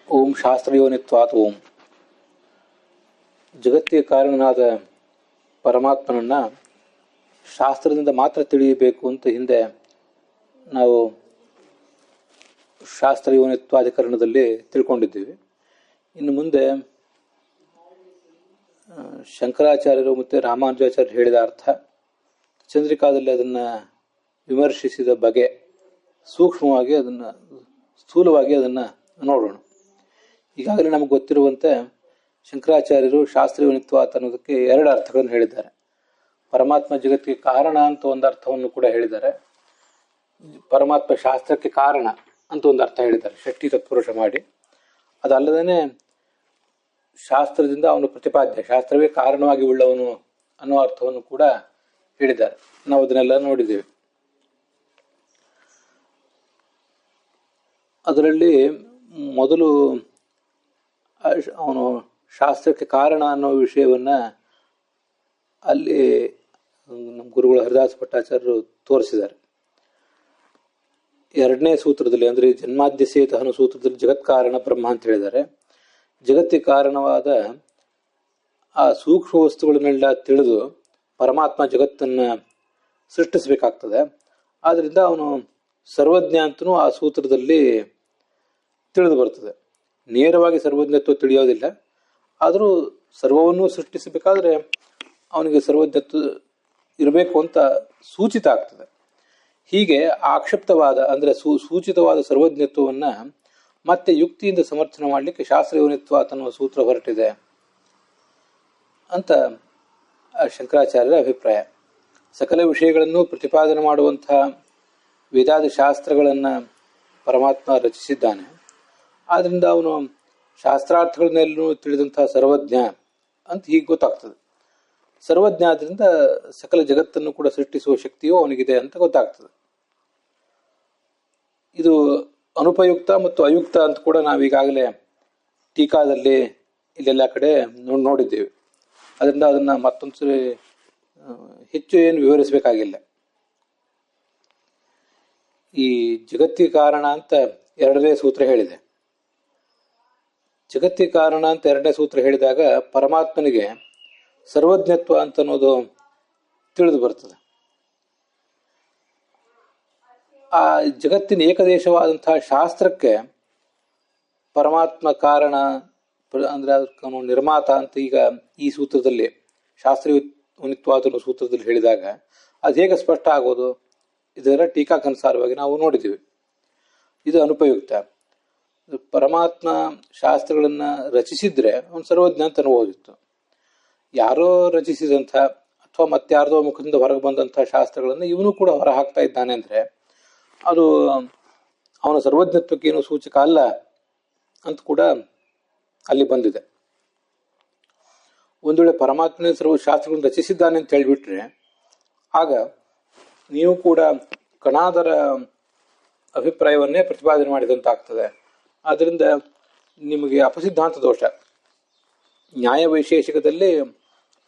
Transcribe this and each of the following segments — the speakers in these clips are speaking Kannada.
ಓಂ ಶಾಸ್ತ್ರಯೋನಿತ್ವಾತ್ ಓಂ. ಜಗತ್ತಿಗೆ ಕಾರಣನಾದ ಪರಮಾತ್ಮನನ್ನು ಶಾಸ್ತ್ರದಿಂದ ಮಾತ್ರ ತಿಳಿಯಬೇಕು ಅಂತ ಹಿಂದೆ ನಾವು ಶಾಸ್ತ್ರಯೋನಿತ್ವಾಧಿಕರಣದಲ್ಲಿ ತಿಳ್ಕೊಂಡಿದ್ದೀವಿ. ಇನ್ನು ಮುಂದೆ ಶಂಕರಾಚಾರ್ಯರು ಮತ್ತು ರಾಮಾನುಜಾಚಾರ್ಯರು ಹೇಳಿದ ಅರ್ಥ, ಚಂದ್ರಿಕಾದಲ್ಲಿ ಅದನ್ನು ವಿಮರ್ಶಿಸಿದ ಬಗೆ, ಸೂಕ್ಷ್ಮವಾಗಿ ಅದನ್ನು ಸ್ಥೂಲವಾಗಿ ಅದನ್ನು ನೋಡೋಣ. ಈಗಾಗಲೇ ನಮಗೆ ಗೊತ್ತಿರುವಂತೆ ಶಂಕರಾಚಾರ್ಯರು ಶಾಸ್ತ್ರಯೋನಿತ್ವಾತ್ ಅನ್ನೋದಕ್ಕೆ ಎರಡು ಅರ್ಥಗಳನ್ನು ಹೇಳಿದ್ದಾರೆ. ಪರಮಾತ್ಮ ಜಗತ್ತಿಗೆ ಕಾರಣ ಅಂತ ಒಂದು ಅರ್ಥವನ್ನು ಕೂಡ ಹೇಳಿದ್ದಾರೆ, ಪರಮಾತ್ಮ ಶಾಸ್ತ್ರಕ್ಕೆ ಕಾರಣ ಅಂತ ಒಂದು ಅರ್ಥ ಹೇಳಿದ್ದಾರೆ, ಷಷ್ಠಿ ತತ್ಪುರುಷ ಮಾಡಿ. ಅದಲ್ಲದೇ ಶಾಸ್ತ್ರದಿಂದ ಅವನು ಪ್ರತಿಪಾದ್ಯ, ಶಾಸ್ತ್ರವೇ ಕಾರಣವಾಗಿ ಉಳ್ಳವನು ಅನ್ನೋ ಅರ್ಥವನ್ನು ಕೂಡ ಹೇಳಿದ್ದಾರೆ. ನಾವು ಅದನ್ನೆಲ್ಲ ನೋಡಿದ್ದೇವೆ. ಅದರಲ್ಲಿ ಮೊದಲು ಅವನು ಶಾಸ್ತ್ರಕ್ಕೆ ಕಾರಣ ಅನ್ನೋ ವಿಷಯವನ್ನು ಅಲ್ಲಿ ನಮ್ಮ ಗುರುಗಳು ಹರಿದಾಸ ಭಟ್ಟಾಚಾರ್ಯರು ತೋರಿಸಿದ್ದಾರೆ. ಎರಡನೇ ಸೂತ್ರದಲ್ಲಿ, ಅಂದರೆ ಜನ್ಮಾದ್ಯಸೇತ ಅನ್ನೋ ಸೂತ್ರದಲ್ಲಿ ಜಗತ್ಕಾರಣ ಬ್ರಹ್ಮ ಅಂತ ಹೇಳಿದ್ದಾರೆ. ಜಗತ್ತಿಗೆ ಕಾರಣವಾದ ಆ ಸೂಕ್ಷ್ಮ ವಸ್ತುಗಳನ್ನೆಲ್ಲ ತಿಳಿದು ಪರಮಾತ್ಮ ಜಗತ್ತನ್ನು ಸೃಷ್ಟಿಸಬೇಕಾಗ್ತದೆ. ಆದ್ದರಿಂದ ಅವನು ಸರ್ವಜ್ಞ ಅಂತನೂ ಆ ಸೂತ್ರದಲ್ಲಿ ತಿಳಿದು ಬರ್ತದೆ. ನೇರವಾಗಿ ಸರ್ವಜ್ಞತ್ವ ತಿಳಿಯೋದಿಲ್ಲ, ಆದರೂ ಸರ್ವವನ್ನೂ ಸೃಷ್ಟಿಸಬೇಕಾದ್ರೆ ಅವನಿಗೆ ಸರ್ವಜ್ಞತ್ವ ಇರಬೇಕು ಅಂತ ಸೂಚಿತ ಆಗ್ತದೆ. ಹೀಗೆ ಆಕ್ಷಿಪ್ತವಾದ ಅಂದರೆ ಸೂಚಿತವಾದ ಸರ್ವಜ್ಞತ್ವವನ್ನು ಮತ್ತೆ ಯುಕ್ತಿಯಿಂದ ಸಮರ್ಥನೆ ಮಾಡಲಿಕ್ಕೆ ಶಾಸ್ತ್ರಯೋನಿತ್ವ ಅನ್ನುವ ಸೂತ್ರ ಹೊರಟಿದೆ ಅಂತ ಶಂಕರಾಚಾರ್ಯರ ಅಭಿಪ್ರಾಯ. ಸಕಲ ವಿಷಯಗಳನ್ನು ಪ್ರತಿಪಾದನೆ ಮಾಡುವಂತಹ ವೇದಾದಿ ಶಾಸ್ತ್ರಗಳನ್ನು ಪರಮಾತ್ಮ ರಚಿಸಿದ್ದಾನೆ. ಆದ್ದರಿಂದ ಅವನು ಶಾಸ್ತ್ರಾರ್ಥಗಳನ್ನೆಲ್ಲೂ ತಿಳಿದಂತಹ ಸರ್ವಜ್ಞ ಅಂತ ಹೀಗೆ ಗೊತ್ತಾಗ್ತದೆ. ಸರ್ವಜ್ಞ ಆದ್ರಿಂದ ಸಕಲ ಜಗತ್ತನ್ನು ಕೂಡ ಸೃಷ್ಟಿಸುವ ಶಕ್ತಿಯೂ ಅವನಿಗಿದೆ ಅಂತ ಗೊತ್ತಾಗ್ತದೆ. ಇದು ಅನುಪಯುಕ್ತ ಮತ್ತು ಅಯುಕ್ತ ಅಂತ ಕೂಡ ನಾವೀಗಾಗಲೇ ಟೀಕಾದಲ್ಲಿ ಇಲ್ಲೆಲ್ಲ ಕಡೆ ನೋಡಿದ್ದೇವೆ. ಅದರಿಂದ ಅದನ್ನು ಮತ್ತೊಂದ್ಸರಿ ಹೆಚ್ಚು ಏನು ವಿವರಿಸಬೇಕಾಗಿಲ್ಲ. ಈ ಜಗತ್ತಿಗೆ ಕಾರಣ ಅಂತ ಎರಡನೇ ಸೂತ್ರ ಹೇಳಿದೆ. ಜಗತ್ತಿಗೆ ಕಾರಣ ಅಂತ ಎರಡನೇ ಸೂತ್ರ ಹೇಳಿದಾಗ ಪರಮಾತ್ಮನಿಗೆ ಸರ್ವಜ್ಞತ್ವ ಅಂತ ಅನ್ನೋದು ತಿಳಿದು ಬರ್ತದೆ. ಆ ಜಗತ್ತಿನ ಏಕದೇಶವಾದಂತಹ ಶಾಸ್ತ್ರಕ್ಕೆ ಪರಮಾತ್ಮ ಕಾರಣ ಅಂದರೆ ಅದಕ್ಕೆ ನಿರ್ಮಾತ ಅಂತ ಈಗ ಈ ಸೂತ್ರದಲ್ಲಿ ಶಾಸ್ತ್ರಯೋನಿತ್ವಾತ್ ಅನ್ನೋ ಸೂತ್ರದಲ್ಲಿ ಹೇಳಿದಾಗ ಅದು ಹೇಗೆ ಸ್ಪಷ್ಟ ಆಗೋದು? ಇದರ ಟೀಕಾಕನುಸಾರವಾಗಿ ನಾವು ನೋಡಿದ್ದೀವಿ. ಇದು ಅನುಪಯುಕ್ತ. ಪರಮಾತ್ಮ ಶಾಸ್ತ್ರಗಳನ್ನು ರಚಿಸಿದ್ರೆ ಅವನು ಸರ್ವಜ್ಞ ಅಂತ ಅನ್ಬೋದಿತ್ತು. ಯಾರೋ ರಚಿಸಿದಂಥ ಅಥವಾ ಮತ್ತಾರ್ದೋ ಮುಖದಿಂದ ಹೊರಗೆ ಬಂದಂಥ ಶಾಸ್ತ್ರಗಳನ್ನು ಇವನು ಕೂಡ ಹೊರ ಹಾಕ್ತಾ ಇದ್ದಾನೆ ಅಂದರೆ ಅದು ಅವನ ಸರ್ವಜ್ಞತ್ವಕ್ಕೇನು ಸೂಚಕ ಅಲ್ಲ ಅಂತ ಕೂಡ ಅಲ್ಲಿ ಬಂದಿದೆ. ಒಂದು ವೇಳೆ ಪರಮಾತ್ಮನೇ ಸರ್ವ ಶಾಸ್ತ್ರಗಳನ್ನು ರಚಿಸಿದ್ದಾನೆ ಅಂತ ಹೇಳಿಬಿಟ್ರೆ ಆಗ ನೀವು ಕೂಡ ಕಣಾದರ ಅಭಿಪ್ರಾಯವನ್ನೇ ಪ್ರತಿಪಾದನೆ ಮಾಡಿದಂತಾಗ್ತದೆ. ಆದ್ದರಿಂದ ನಿಮಗೆ ಅಪಸಿದ್ಧಾಂತ ದೋಷ. ನ್ಯಾಯ ವೈಶೇಷಿಕದಲ್ಲಿ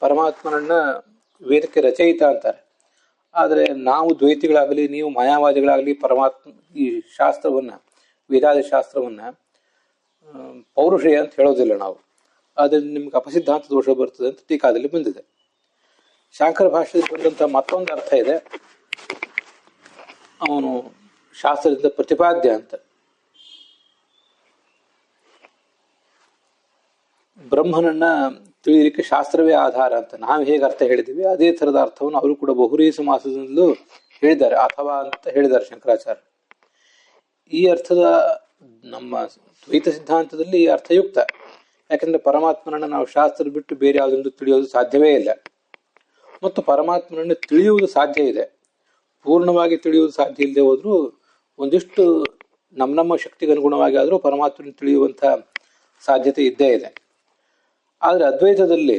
ಪರಮಾತ್ಮನನ್ನ ವೇದಕ್ಕೆ ರಚಯಿತ ಅಂತಾರೆ. ಆದರೆ ನಾವು ದ್ವೈತಿಗಳಾಗಲಿ ನೀವು ಮಾಯಾವಾದಿಗಳಾಗಲಿ ಪರಮಾತ್ಮ ಈ ಶಾಸ್ತ್ರವನ್ನು ವೇದಾದಿ ಶಾಸ್ತ್ರವನ್ನು ಪೌರುಷೇಯ ಅಂತ ಹೇಳೋದಿಲ್ಲ ನಾವು. ಅದರಿಂದ ನಿಮ್ಗೆ ಅಪಸಿದ್ಧಾಂತ ದೋಷ ಬರ್ತದೆ ಅಂತ ಟೀಕಾದಲ್ಲಿ ಬಂದಿದೆ. ಶಾಂಕರ ಭಾಷೆಯಲ್ಲಿ ಬಂದಂಥ ಮತ್ತೊಂದು ಅರ್ಥ ಇದೆ, ಅವನು ಶಾಸ್ತ್ರದಿಂದ ಪ್ರತಿಪಾದ್ಯ ಅಂತ. ಬ್ರಹ್ಮನನ್ನ ತಿಳಿಯಲಿಕ್ಕೆ ಶಾಸ್ತ್ರವೇ ಆಧಾರ ಅಂತ ನಾವು ಹೇಗೆ ಅರ್ಥ ಹೇಳಿದ್ದೀವಿ ಅದೇ ಥರದ ಅರ್ಥವನ್ನು ಅವರು ಕೂಡ ಬಹುರೀ ಸಮಾಸದಿಂದಲೂ ಹೇಳಿದ್ದಾರೆ, ಅಥವಾ ಅಂತ ಹೇಳಿದ್ದಾರೆ ಶಂಕರಾಚಾರ್ಯ. ಈ ಅರ್ಥದ ನಮ್ಮ ದ್ವೈತ ಸಿದ್ಧಾಂತದಲ್ಲಿ ಈ ಅರ್ಥಯುಕ್ತ. ಯಾಕೆಂದರೆ ಪರಮಾತ್ಮನನ್ನು ನಾವು ಶಾಸ್ತ್ರ ಬಿಟ್ಟು ಬೇರೆ ಯಾವುದೊಂದು ತಿಳಿಯೋದು ಸಾಧ್ಯವೇ ಇಲ್ಲ. ಮತ್ತು ಪರಮಾತ್ಮನನ್ನು ತಿಳಿಯುವುದು ಸಾಧ್ಯ ಇದೆ, ಪೂರ್ಣವಾಗಿ ತಿಳಿಯುವುದು ಸಾಧ್ಯ ಇಲ್ಲದೆ ಹೋದರೂ ಒಂದಿಷ್ಟು ನಮ್ಮ ಶಕ್ತಿಗೆ ಅನುಗುಣವಾಗಿ ಆದರೂ ಪರಮಾತ್ಮನ ತಿಳಿಯುವಂಥ ಸಾಧ್ಯತೆ ಇದ್ದೇ ಇದೆ. ಆದರೆ ಅದ್ವೈತದಲ್ಲಿ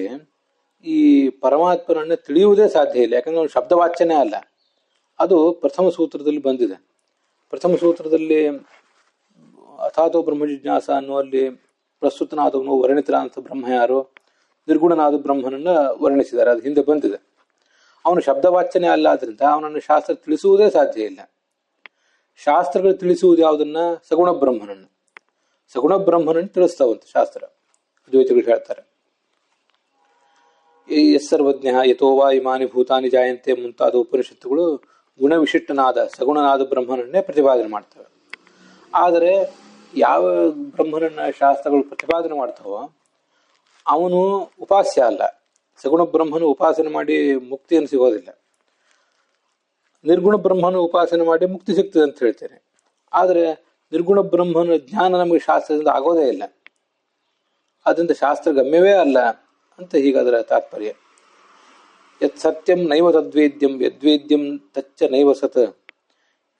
ಈ ಪರಮಾತ್ಮನನ್ನು ತಿಳಿಯುವುದೇ ಸಾಧ್ಯ ಇಲ್ಲ, ಯಾಕಂದ್ರೆ ಅವನು ಶಬ್ದವಾಚ್ಯನೇ ಅಲ್ಲ. ಅದು ಪ್ರಥಮ ಸೂತ್ರದಲ್ಲಿ ಬಂದಿದೆ. ಪ್ರಥಮ ಸೂತ್ರದಲ್ಲಿ ಅಥಾತೋ ಬ್ರಹ್ಮ ಜಿಜ್ಞಾಸ ಅನ್ನುವಲ್ಲಿ ಪ್ರಸ್ತುತನಾದವನು ವರ್ಣಿತನಾದಂಥ ಬ್ರಹ್ಮ ಯಾರು, ನಿರ್ಗುಣನಾದ ಬ್ರಹ್ಮನನ್ನು ವರ್ಣಿಸಿದ್ದಾರೆ, ಅದು ಹಿಂದೆ ಬಂದಿದೆ. ಅವನು ಶಬ್ದವಾಚ್ಯನೇ ಅಲ್ಲ, ಆದ್ರಿಂದ ಅವನನ್ನು ಶಾಸ್ತ್ರ ತಿಳಿಸುವುದೇ ಸಾಧ್ಯ ಇಲ್ಲ. ಶಾಸ್ತ್ರಗಳು ತಿಳಿಸುವುದು ಯಾವುದನ್ನ? ಸಗುಣ ಬ್ರಹ್ಮನನ್ನು. ಸಗುಣ ಬ್ರಹ್ಮನನ್ನು ತಿಳಿಸ್ತಾವಂತ ಶಾಸ್ತ್ರ. ಅದ್ವೈತಗಳು ಹೇಳ್ತಾರೆ ಸರ್ವಜ್ಞ ಯಥೋವಾ ಇಮಾನಿ ಭೂತಾನಿ ಜಾಯಂತೆ ಮುಂತಾದ ಉಪನಿಷತ್ತುಗಳು ಗುಣವಿಶಿಷ್ಟನಾದ ಸಗುಣನಾದ ಬ್ರಹ್ಮನನ್ನೇ ಪ್ರತಿಪಾದನೆ ಮಾಡ್ತವೆ. ಆದರೆ ಯಾವ ಬ್ರಹ್ಮನನ್ನ ಶಾಸ್ತ್ರಗಳು ಪ್ರತಿಪಾದನೆ ಮಾಡ್ತಾವೋ ಅವನು ಉಪಾಸ್ಯ ಅಲ್ಲ. ಸಗುಣ ಬ್ರಹ್ಮನು ಉಪಾಸನೆ ಮಾಡಿ ಮುಕ್ತಿಯನ್ನು ಸಿಗೋದಿಲ್ಲ. ನಿರ್ಗುಣ ಬ್ರಹ್ಮನು ಉಪಾಸನೆ ಮಾಡಿ ಮುಕ್ತಿ ಸಿಗ್ತದೆ ಅಂತ ಹೇಳ್ತೇನೆ. ಆದರೆ ನಿರ್ಗುಣ ಬ್ರಹ್ಮನ ಜ್ಞಾನ ನಮಗೆ ಶಾಸ್ತ್ರದಿಂದ ಆಗೋದೇ ಇಲ್ಲ. ಅದರಿಂದ ಶಾಸ್ತ್ರ ಗಮ್ಯವೇ ಅಲ್ಲ ಅಂತ ಹೀಗಾದರ ತಾತ್ಪರ್ಯ. ಯತ್ ಸತ್ಯಂ ನೈವ ತದ್ವೇದ್ಯಂ ಯದ್ವೇದ್ಯಂ ತಚ್ಚ ನೈವ ಸತ್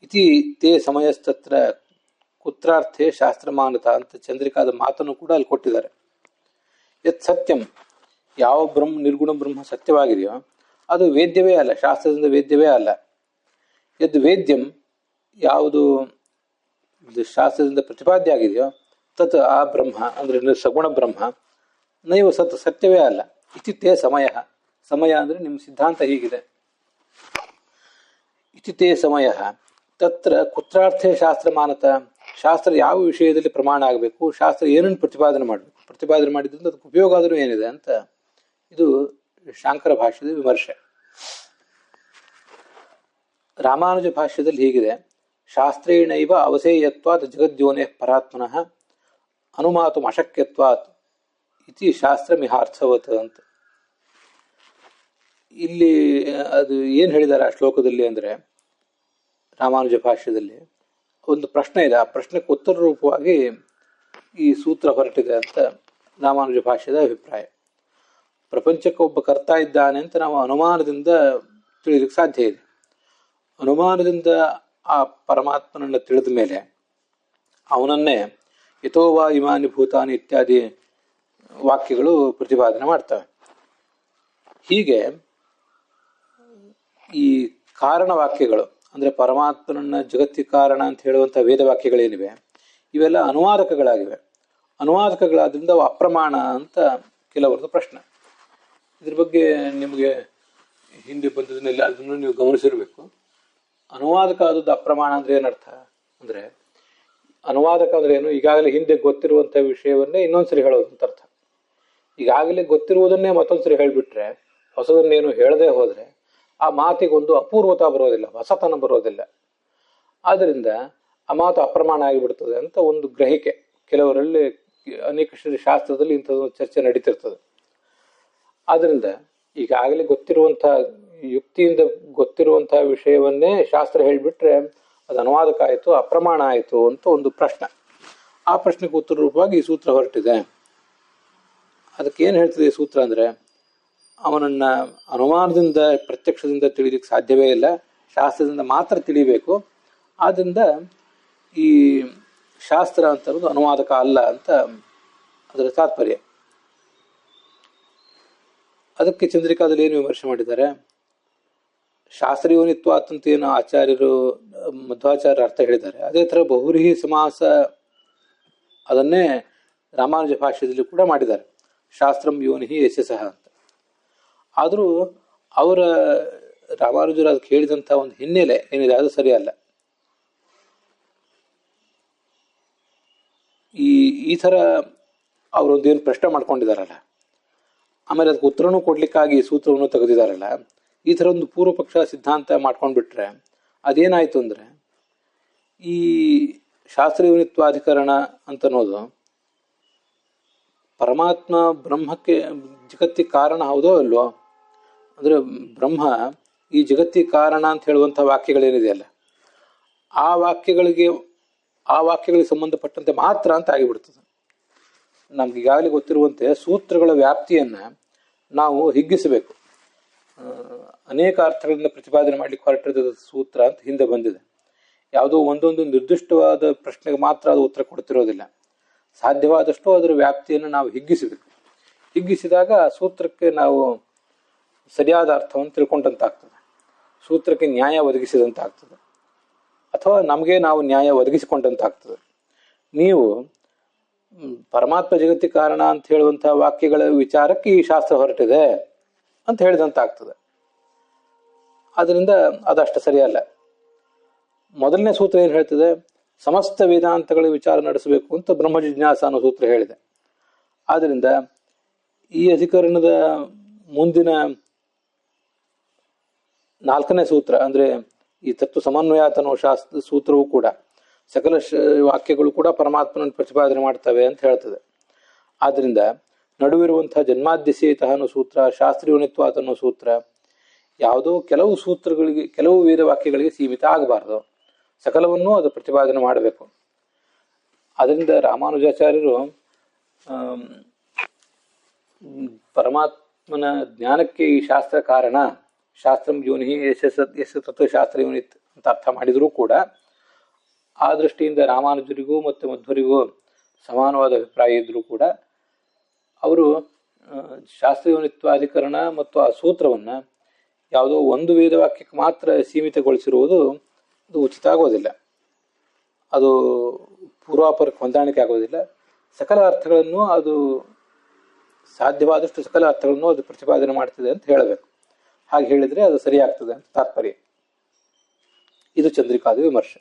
ಇತಿ ತೇ ಸಮಯಸ್ತತ್ರ ಕುತ್ರಾರ್ಥೆ ಶಾಸ್ತ್ರಮಾನತ ಅಂತ ಚಂದ್ರಿಕಾದ ಮಾತನ್ನು ಕೂಡ ಅಲ್ಲಿ ಕೊಟ್ಟಿದ್ದಾರೆ. ಯತ್ ಸತ್ಯಂ, ಯಾವ ನಿರ್ಗುಣ ಬ್ರಹ್ಮ ಸತ್ಯವಾಗಿದೆಯೋ ಅದು ವೇದ್ಯವೇ ಅಲ್ಲ, ಶಾಸ್ತ್ರದಿಂದ ವೇದ್ಯವೇ ಅಲ್ಲ. ಯದ್ ವೇದ್ಯಂ, ಯಾವುದು ಶಾಸ್ತ್ರದಿಂದ ಪ್ರತಿಪಾದ್ಯ ಆಗಿದೆಯೋ ತತ್ ಆ ಬ್ರಹ್ಮ ಅಂದ್ರೆ ಸಗುಣ ಬ್ರಹ್ಮ ನೈವ ಸತ್, ಸತ್ಯವೇ ಅಲ್ಲ. ಇತಿತೇ ಸಮಯ, ಸಮಯ ಅಂದ್ರೆ ನಿಮ್ಮ ಸಿದ್ಧಾಂತ ಹೀಗಿದೆ. ಇತಿತೇ ಸಮಯ ತತ್ರ ಕುತ್ರಾರ್ಥೇ ಶಾಸ್ತ್ರ ಮಾನತ, ಶಾಸ್ತ್ರ ಯಾವ ವಿಷಯದಲ್ಲಿ ಪ್ರಮಾಣ ಆಗಬೇಕು, ಶಾಸ್ತ್ರ ಏನನ್ನು ಪ್ರತಿಪಾದನೆ ಮಾಡಬೇಕು, ಪ್ರತಿಪಾದನೆ ಮಾಡಿದ್ರಿಂದ ಅದಕ್ಕೆ ಉಪಯೋಗ ಆದರೂ ಏನಿದೆ ಅಂತ ಇದು ಶಾಂಕರ ಭಾಷ್ಯದ ವಿಮರ್ಶೆ. ರಾಮಾನುಜ ಭಾಷ್ಯದಲ್ಲಿ ಹೀಗಿದೆ: ಶಾಸ್ತ್ರೇಣೈವ ಅವಸೇಯತ್ವಾತ್ ಜಗದ್ಯೋನೇ ಪರಾತ್ಮನಃ ಅನುಮಾತು ಅಶಕ್ಯತ್ವಾತ್ ಇತಿ ಶಾಸ್ತ್ರ ಮಿಹಾರ್ಥವತ್ ಅಂತ. ಇಲ್ಲಿ ಅದು ಏನು ಹೇಳಿದ್ದಾರೆ ಆ ಶ್ಲೋಕದಲ್ಲಿ ಅಂದರೆ, ರಾಮಾನುಜ ಭಾಷ್ಯದಲ್ಲಿ ಒಂದು ಪ್ರಶ್ನೆ ಇದೆ, ಆ ಪ್ರಶ್ನೆಗೆ ಉತ್ತರ ರೂಪವಾಗಿ ಈ ಸೂತ್ರ ಹೊರಟಿದೆ ಅಂತ ರಾಮಾನುಜ ಭಾಷ್ಯದ ಅಭಿಪ್ರಾಯ. ಪ್ರಪಂಚಕ್ಕೆ ಒಬ್ಬ ಕರ್ತ ಇದ್ದಾನೆ ಅಂತ ನಾವು ಅನುಮಾನದಿಂದ ತಿಳಿಲಿಕ್ಕೆ ಸಾಧ್ಯ ಇದೆ. ಅನುಮಾನದಿಂದ ಆ ಪರಮಾತ್ಮನನ್ನು ತಿಳಿದ ಮೇಲೆ ಅವನನ್ನೇ ಯಥೋವಾ ಇಮಾನಿ ಭೂತಾನಿ ಇತ್ಯಾದಿ ವಾಕ್ಯಗಳು ಪ್ರತಿಪಾದನೆ ಮಾಡ್ತವೆ. ಹೀಗೆ ಈ ಕಾರಣ ವಾಕ್ಯಗಳು ಅಂದ್ರೆ ಪರಮಾತ್ಮನನ್ನ ಜಗತ್ತಿಗೆ ಕಾರಣ ಅಂತ ಹೇಳುವಂಥ ವೇದ ವಾಕ್ಯಗಳೇನಿವೆ ಇವೆಲ್ಲ ಅನುವಾದಕಗಳಾಗಿವೆ. ಅನುವಾದಕಗಳಾದ್ರಿಂದ ಅವು ಅಪ್ರಮಾಣ ಅಂತ ಕೆಲವರದ್ದು ಪ್ರಶ್ನೆ. ಇದ್ರ ಬಗ್ಗೆ ನಿಮಗೆ ಹಿಂದೆ ಬಂದದನ್ನೆಲ್ಲ ಅದನ್ನು ನೀವು ಗಮನಿಸಿರ್ಬೇಕು. ಅನುವಾದಕ ಆದದ್ದು ಅಪ್ರಮಾಣ ಅಂದ್ರೆ ಏನರ್ಥ ಅಂದ್ರೆ, ಅನುವಾದಕ ಅಂದ್ರೆ ಏನು, ಈಗಾಗಲೇ ಹಿಂದೆ ಗೊತ್ತಿರುವಂಥ ವಿಷಯವನ್ನೇ ಇನ್ನೊಂದ್ಸರಿ ಹೇಳೋದು ಅಂತ ಅರ್ಥ. ಈಗಾಗಲೇ ಗೊತ್ತಿರುವುದನ್ನೇ ಮತ್ತೊಂದ್ಸರಿ ಹೇಳಿಬಿಟ್ರೆ, ಹೊಸದನ್ನೇನು ಹೇಳದೆ ಹೋದ್ರೆ ಆ ಮಾತಿಗೊಂದು ಅಪೂರ್ವತ ಬರೋದಿಲ್ಲ, ಹೊಸತನ ಬರೋದಿಲ್ಲ. ಆದ್ದರಿಂದ ಆ ಮಾತು ಅಪ್ರಮಾಣ ಆಗಿಬಿಡ್ತದೆ ಅಂತ ಒಂದು ಗ್ರಹಿಕೆ ಕೆಲವರಲ್ಲಿ, ಅನೇಕ ಶಾಸ್ತ್ರದಲ್ಲಿ ಇಂಥದ್ದೊಂದು ಚರ್ಚೆ ನಡೀತಿರ್ತದೆ. ಆದ್ದರಿಂದ ಈಗಾಗಲೇ ಗೊತ್ತಿರುವಂಥ ಯುಕ್ತಿಯಿಂದ ಗೊತ್ತಿರುವಂತಹ ವಿಷಯವನ್ನೇ ಶಾಸ್ತ್ರ ಹೇಳಿಬಿಟ್ರೆ ಅದು ಅನುವಾದಕ ಆಯಿತು, ಅಪ್ರಮಾಣ ಆಯಿತು ಅಂತ ಒಂದು ಪ್ರಶ್ನೆ. ಆ ಪ್ರಶ್ನೆಗೆ ಉತ್ತರ ರೂಪವಾಗಿ ಈ ಸೂತ್ರ ಹೊರಟಿದೆ. ಅದಕ್ಕೆ ಏನು ಹೇಳ್ತದೆ ಈ ಸೂತ್ರ ಅಂದರೆ, ಅವನನ್ನ ಅನುಮಾನದಿಂದ ಪ್ರತ್ಯಕ್ಷದಿಂದ ತಿಳಿಲಿಕ್ಕೆ ಸಾಧ್ಯವೇ ಇಲ್ಲ, ಶಾಸ್ತ್ರದಿಂದ ಮಾತ್ರ ತಿಳಿಬೇಕು. ಆದ್ದರಿಂದ ಈ ಶಾಸ್ತ್ರ ಅಂತ ಅನ್ನೋದು ಅನುವಾದಕ ಅಲ್ಲ ಅಂತ ಅದರ ತಾತ್ಪರ್ಯ. ಅದಕ್ಕೆ ಚಂದ್ರಿಕಾದಲ್ಲಿ ಏನು ವಿಮರ್ಶೆ ಮಾಡಿದ್ದಾರೆ, ಶಾಸ್ತ್ರೀಯೋನಿತ್ವಾತ್ ಅಂತ ಏನು ಆಚಾರ್ಯರು ಮಧ್ವಾಚಾರ್ಯರ ಅರ್ಥ ಹೇಳಿದ್ದಾರೆ, ಅದೇ ಥರ ಬಹುವ್ರೀಹಿ ಸಮಾಸ ಅದನ್ನೇ ರಾಮಾನುಜ ಭಾಷ್ಯದಲ್ಲಿ ಕೂಡ ಮಾಡಿದ್ದಾರೆ, ಶಾಸ್ತ್ರಂ ಯೋನಿಹಿ ಯಶಸಃ ಅಂತ. ಆದರೂ ಅವರ ರಾಮಾನುಜರು ಅದಕ್ಕೆ ಹೇಳಿದಂಥ ಒಂದು ಹಿನ್ನೆಲೆ ಏನಿದೆ ಅದು ಸರಿಯಲ್ಲ. ಈ ಥರ ಅವರೊಂದೇನು ಪ್ರಶ್ನೆ ಮಾಡ್ಕೊಂಡಿದ್ದಾರಲ್ಲ, ಆಮೇಲೆ ಅದಕ್ಕೆ ಉತ್ತರನೂ ಕೊಡ್ಲಿಕ್ಕಾಗಿ ಸೂತ್ರವನ್ನು ತೆಗೆದಿದ್ದಾರಲ್ಲ, ಈ ಥರ ಒಂದು ಪೂರ್ವ ಪಕ್ಷ ಸಿದ್ಧಾಂತ ಮಾಡ್ಕೊಂಡ್ಬಿಟ್ರೆ ಅದೇನಾಯ್ತು ಅಂದರೆ, ಈ ಶಾಸ್ತ್ರೀಯನಿತ್ವಾಧಿಕರಣ ಅಂತ ಅನ್ನೋದು ಪರಮಾತ್ಮ ಬ್ರಹ್ಮಕ್ಕೆ ಜಗತ್ತಿಗೆ ಕಾರಣ ಹೌದೋ ಅಲ್ವೋ, ಅಂದರೆ ಬ್ರಹ್ಮ ಈ ಜಗತ್ತಿಗೆ ಕಾರಣ ಅಂತ ಹೇಳುವಂಥ ವಾಕ್ಯಗಳೇನಿದೆಯಲ್ಲ, ಆ ವಾಕ್ಯಗಳಿಗೆ ಸಂಬಂಧಪಟ್ಟಂತೆ ಮಾತ್ರ ಅಂತ ಆಗಿಬಿಡ್ತದೆ. ನಮ್ಗೆ ಈಗಾಗಲೇ ಗೊತ್ತಿರುವಂತೆ ಸೂತ್ರಗಳ ವ್ಯಾಪ್ತಿಯನ್ನು ನಾವು ಹಿಗ್ಗಿಸಬೇಕು. ಅನೇಕ ಅರ್ಥಗಳಿಂದ ಪ್ರತಿಪಾದನೆ ಮಾಡಲಿಕ್ಕೆ ಹೊರಟಿರೋದು ಸೂತ್ರ ಅಂತ ಹಿಂದೆ ಬಂದಿದೆ. ಯಾವುದೋ ಒಂದೊಂದು ನಿರ್ದಿಷ್ಟವಾದ ಪ್ರಶ್ನೆಗೆ ಮಾತ್ರ ಅದು ಉತ್ತರ ಕೊಡ್ತಿರೋದಿಲ್ಲ. ಸಾಧ್ಯವಾದಷ್ಟು ಅದರ ವ್ಯಾಪ್ತಿಯನ್ನು ನಾವು ಹಿಗ್ಗಿಸಬೇಕು. ಹಿಗ್ಗಿಸಿದಾಗ ಸೂತ್ರಕ್ಕೆ ನಾವು ಸರಿಯಾದ ಅರ್ಥವನ್ನು ತಿಳ್ಕೊಂಡಂತಾಗ್ತದೆ, ಸೂತ್ರಕ್ಕೆ ನ್ಯಾಯ ಒದಗಿಸಿದಂತಾಗ್ತದೆ, ಅಥವಾ ನಮಗೆ ನಾವು ನ್ಯಾಯ ಒದಗಿಸಿಕೊಂಡಂತಾಗ್ತದೆ. ನೀವು ಪರಮಾತ್ಮ ಜಗತ್ತಿಗೆ ಕಾರಣ ಅಂತ ಹೇಳುವಂಥ ವಾಕ್ಯಗಳ ವಿಚಾರಕ್ಕೆ ಈ ಶಾಸ್ತ್ರ ಹೊರಟಿದೆ ಅಂತ ಹೇಳಿದಂತಾಗ್ತದೆ. ಅದರಿಂದ ಅದಷ್ಟು ಸರಿಯಲ್ಲ. ಮೊದಲನೇ ಸೂತ್ರ ಏನು ಹೇಳ್ತದೆ, ಸಮಸ್ತ ವೇದಾಂತಗಳ ವಿಚಾರ ನಡೆಸಬೇಕು ಅಂತ ಬ್ರಹ್ಮ ಜಿಜ್ಞಾಸ ಅನ್ನೋ ಸೂತ್ರ ಹೇಳಿದೆ. ಆದ್ದರಿಂದ ಈ ಅಧಿಕರಣದ ಮುಂದಿನ 4ನೇ ಸೂತ್ರ ಅಂದ್ರೆ ಈ ತತ್ವ ಸಮನ್ವಯಾತ್ ಅನ್ನೋ ಸೂತ್ರವೂ ಕೂಡ ಸಕಲ ವಾಕ್ಯಗಳು ಕೂಡ ಪರಮಾತ್ಮನ ಪ್ರತಿಪಾದನೆ ಮಾಡ್ತವೆ ಅಂತ ಹೇಳ್ತದೆ. ಆದ್ರಿಂದ ನಡುವಿರುವಂತಹ ಜನ್ಮಾದ್ಯಸೇತ ಅನ್ನೋ ಸೂತ್ರ, ಶಾಸ್ತ್ರೀಯೋನಿತ್ವಾತ್ ಅನ್ನೋ ಸೂತ್ರ ಯಾವುದೋ ಕೆಲವು ಸೂತ್ರಗಳಿಗೆ, ಕೆಲವು ವೇದ ವಾಕ್ಯಗಳಿಗೆ ಸೀಮಿತ ಆಗಬಾರ್ದು, ಸಕಲವನ್ನೂ ಅದು ಪ್ರತಿಪಾದನೆ ಮಾಡಬೇಕು. ಅದರಿಂದ ರಾಮಾನುಜಾಚಾರ್ಯರು ಪರಮಾತ್ಮನ ಜ್ಞಾನಕ್ಕೆ ಈ ಶಾಸ್ತ್ರ ಕಾರಣ, ಶಾಸ್ತ್ರಂ ಯೋನಿ ಯಶ ತತ್ವಶಾಸ್ತ್ರ ಯೋನಿತ್ ಅಂತ ಅರ್ಥ ಮಾಡಿದರೂ ಕೂಡ ಆ ದೃಷ್ಟಿಯಿಂದ ರಾಮಾನುಜರಿಗೂ ಮತ್ತು ಮಧ್ವರಿಗೂ ಸಮಾನವಾದ ಅಭಿಪ್ರಾಯ ಇದ್ರೂ ಕೂಡ ಅವರು ಶಾಸ್ತ್ರಯೋನಿತ್ವಾಧಿಕರಣ ಮತ್ತು ಆ ಸೂತ್ರವನ್ನ ಯಾವುದೋ ಒಂದು ವೇದವಾಕ್ಯಕ್ಕೆ ಮಾತ್ರ ಸೀಮಿತಗೊಳಿಸಿರುವುದು ಅದು ಉಚಿತ ಆಗೋದಿಲ್ಲ, ಅದು ಪೂರ್ವಾಪರಕ್ಕೆ ಹೊಂದಾಣಿಕೆ ಆಗೋದಿಲ್ಲ. ಸಕಲ ಅರ್ಥಗಳನ್ನು ಅದು ಸಾಧ್ಯವಾದಷ್ಟು ಸಕಲ ಅರ್ಥಗಳನ್ನು ಅದು ಪ್ರತಿಪಾದನೆ ಮಾಡ್ತದೆ ಅಂತ ಹೇಳಬೇಕು. ಹಾಗೆ ಹೇಳಿದ್ರೆ ಅದು ಸರಿಯಾಗ್ತದೆ ಅಂತ ತಾತ್ಪರ್ಯ. ಇದು ಚಂದ್ರಿಕಾದ ವಿಮರ್ಶೆ.